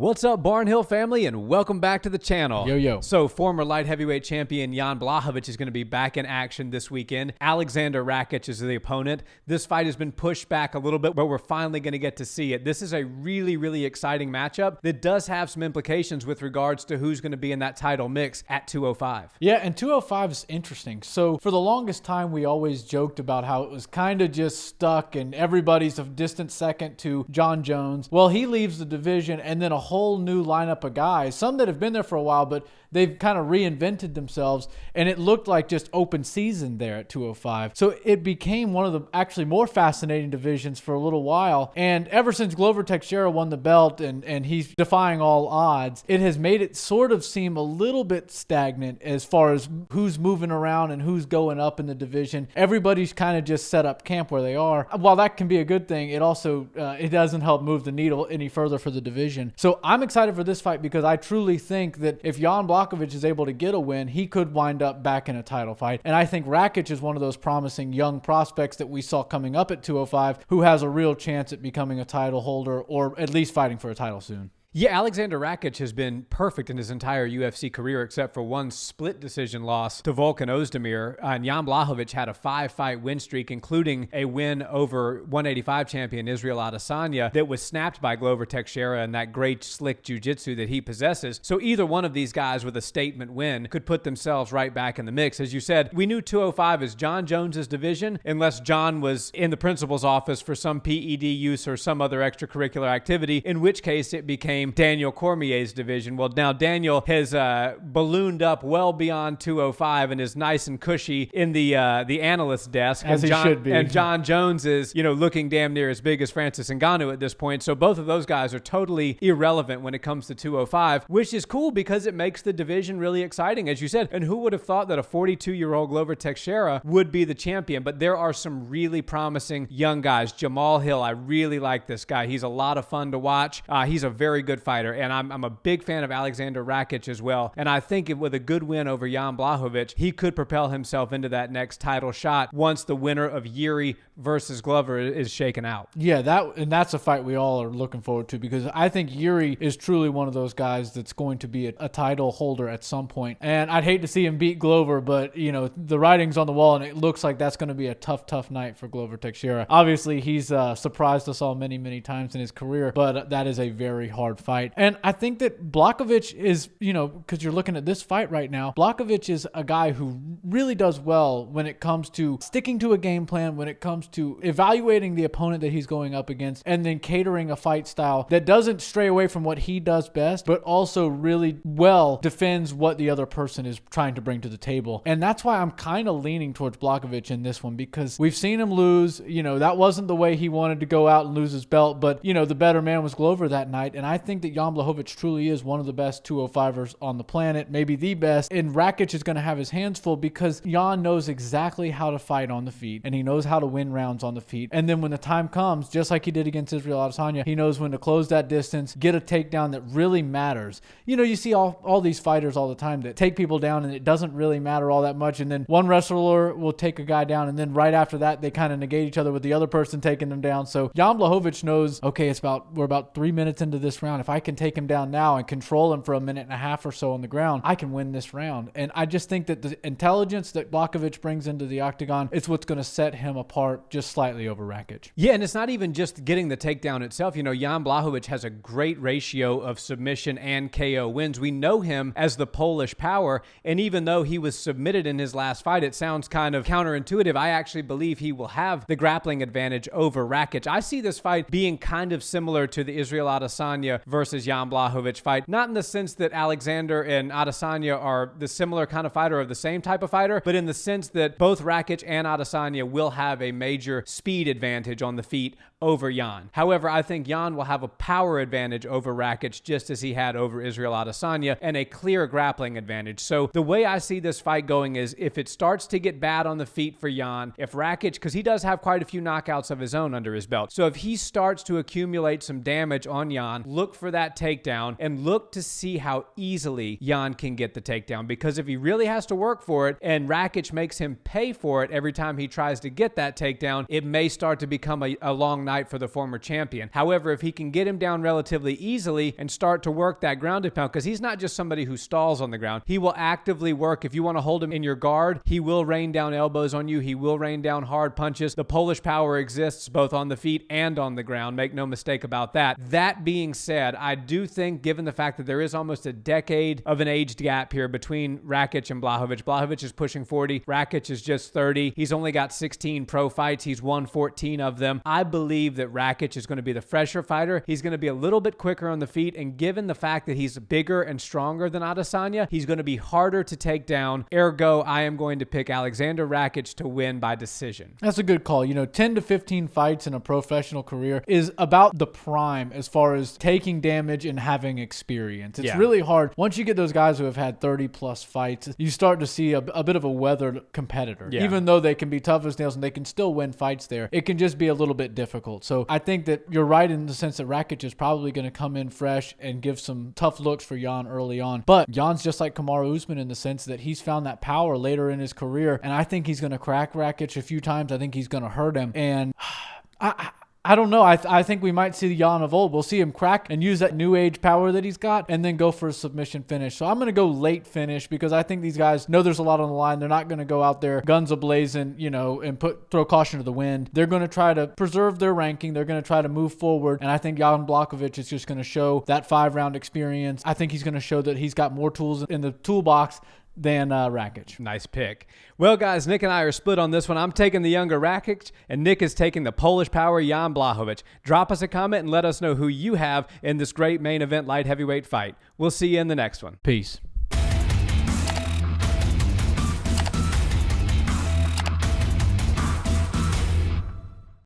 What's up, Barnhill family, and welcome back to the channel. Yo. So, former light heavyweight champion Jan Błachowicz is going to be back in action this weekend. Aleksandar Rakić is the opponent. This fight has been pushed back a little bit, but we're finally going to get to see it. This is a really exciting matchup that does have some implications with regards to who's going to be in that title mix at 205. Yeah, and 205 is interesting. So for the longest time, we always joked about how it was kind of just stuck and everybody's a distant second to Jon Jones. Well, he leaves the division and then a whole new lineup of guys, some that have been there for a while, but they've kind of reinvented themselves, and it looked like just open season there at 205. So it became one of the actually more fascinating divisions for a little while, and ever since Glover Teixeira won the belt and he's defying all odds, it has made it sort of seem a little bit stagnant as far as who's moving around and who's going up in the division. Everybody's kind of just set up camp where they are. While that can be a good thing, it also it doesn't help move the needle any further for the division. So I'm excited for this fight because I truly think that if Jan Błachowicz is able to get a win, he could wind up back in a title fight. And I think Rakić is one of those promising young prospects that we saw coming up at 205 who has a real chance at becoming a title holder or at least fighting for a title soon. Yeah, Aleksandar Rakić has been perfect in his entire UFC career except for one split decision loss to Volkan Ozdemir. And Jan Błachowicz had a 5-fight win streak, including a win over 185 champion Israel Adesanya that was snapped by Glover Teixeira and that great slick jiu-jitsu that he possesses. So either one of these guys with a statement win could put themselves right back in the mix. As you said, we knew 205 is Jon Jones's division unless Jon was in the principal's office for some PED use or some other extracurricular activity, in which case it became Daniel Cormier's division. Well, now Daniel has ballooned up well beyond 205 and is nice and cushy in the analyst desk. As he should be. And Jon Jones is, looking damn near as big as Francis Ngannou at this point. So both of those guys are totally irrelevant when it comes to 205, which is cool because it makes the division really exciting, as you said. And who would have thought that a 42-year-old Glover Teixeira would be the champion? But there are some really promising young guys. Jamal Hill, I really like this guy. He's a lot of fun to watch. He's a very good fighter, and I'm a big fan of Aleksandar Rakić as well, and I think with a good win over Jan Błachowicz, he could propel himself into that next title shot once the winner of Yuri versus Glover is shaken out. Yeah, that's a fight we all are looking forward to because I think Yuri is truly one of those guys that's going to be a title holder at some point, and I'd hate to see him beat Glover, but the writing's on the wall, and it looks like that's going to be a tough night for Glover Teixeira. Obviously, he's surprised us all many times in his career, but that is a very hard fight. And I think that Błachowicz is, because you're looking at this fight right now, Błachowicz is a guy who really does well when it comes to sticking to a game plan, when it comes to evaluating the opponent that he's going up against, and then catering a fight style that doesn't stray away from what he does best, but also really well defends what the other person is trying to bring to the table. And that's why I'm kind of leaning towards Błachowicz in this one because we've seen him lose. That wasn't the way he wanted to go out and lose his belt, but, the better man was Glover that night. And I think that Jan Błachowicz truly is one of the best 205ers on the planet, maybe the best, and Rakić is going to have his hands full because Jan knows exactly how to fight on the feet, and he knows how to win rounds on the feet, and then when the time comes, just like he did against Israel Adesanya, he knows when to close that distance, get a takedown that really matters. You see all these fighters all the time that take people down and it doesn't really matter all that much, and then one wrestler will take a guy down, and then right after that, they kind of negate each other with the other person taking them down. So Jan Błachowicz knows, okay, we're about 3 minutes into this round. If I can take him down now and control him for a minute and a half or so on the ground, I can win this round. And I just think that the intelligence that Błachowicz brings into the octagon is what's going to set him apart just slightly over Rakić. Yeah, and it's not even just getting the takedown itself. Jan Błachowicz has a great ratio of submission and KO wins. We know him as the Polish power, and even though he was submitted in his last fight, it sounds kind of counterintuitive. I actually believe he will have the grappling advantage over Rakić. I see this fight being kind of similar to the Israel Adesanya versus Jan Błachowicz fight, not in the sense that Alexander and Adesanya are the similar kind of fighter or the same type of fighter, but in the sense that both Rakić and Adesanya will have a major speed advantage on the feet over Jan. However, I think Jan will have a power advantage over Rakić just as he had over Israel Adesanya and a clear grappling advantage. So the way I see this fight going is if it starts to get bad on the feet for Jan, if Rakić, because he does have quite a few knockouts of his own under his belt, so if he starts to accumulate some damage on Jan, look for that takedown and look to see how easily Jan can get the takedown. Because if he really has to work for it and Rakić makes him pay for it every time he tries to get that takedown, it may start to become a long night for the former champion. However, if he can get him down relatively easily and start to work that ground and pound, because he's not just somebody who stalls on the ground. He will actively work. If you want to hold him in your guard, he will rain down elbows on you. He will rain down hard punches. The Polish power exists both on the feet and on the ground. Make no mistake about that. That being said, I do think, given the fact that there is almost a decade of an age gap here between Rakić and Błachowicz. Błachowicz is pushing 40. Rakić is just 30. He's only got 16 pro fights. He's won 14 of them. I believe that Rakić is going to be the fresher fighter. He's going to be a little bit quicker on the feet, and given the fact that he's bigger and stronger than Adesanya, he's going to be harder to take down. Ergo, I am going to pick Aleksandar Rakić to win by decision. That's a good call. 10 to 15 fights in a professional career is about the prime as far as taking damage and having experience. It's really hard. Once you get those guys who have had 30 plus fights, you start to see a bit of a weathered competitor. Yeah. Even though they can be tough as nails and they can still win fights there, it can just be a little bit difficult. So I think that you're right in the sense that Rakić is probably going to come in fresh and give some tough looks for Jan early on. But Jan's just like Kamaru Usman in the sense that he's found that power later in his career, and I think he's going to crack Rakić a few times. I think he's going to hurt him, and I don't know. I think we might see the Jan of old. We'll see him crack and use that new age power that he's got and then go for a submission finish. So I'm going to go late finish because I think these guys know there's a lot on the line. They're not going to go out there guns a-blazing, and throw caution to the wind. They're going to try to preserve their ranking. They're going to try to move forward. And I think Jan Błachowicz is just going to show that 5-round experience. I think he's going to show that he's got more tools in the toolbox than Rakić. Nice pick. Well, guys, Nick and I are split on this one. I'm taking the younger Rakić, and Nick is taking the Polish power Jan Błachowicz. Drop us a comment and let us know who you have in this great main event light heavyweight fight. We'll see you in the next one. Peace.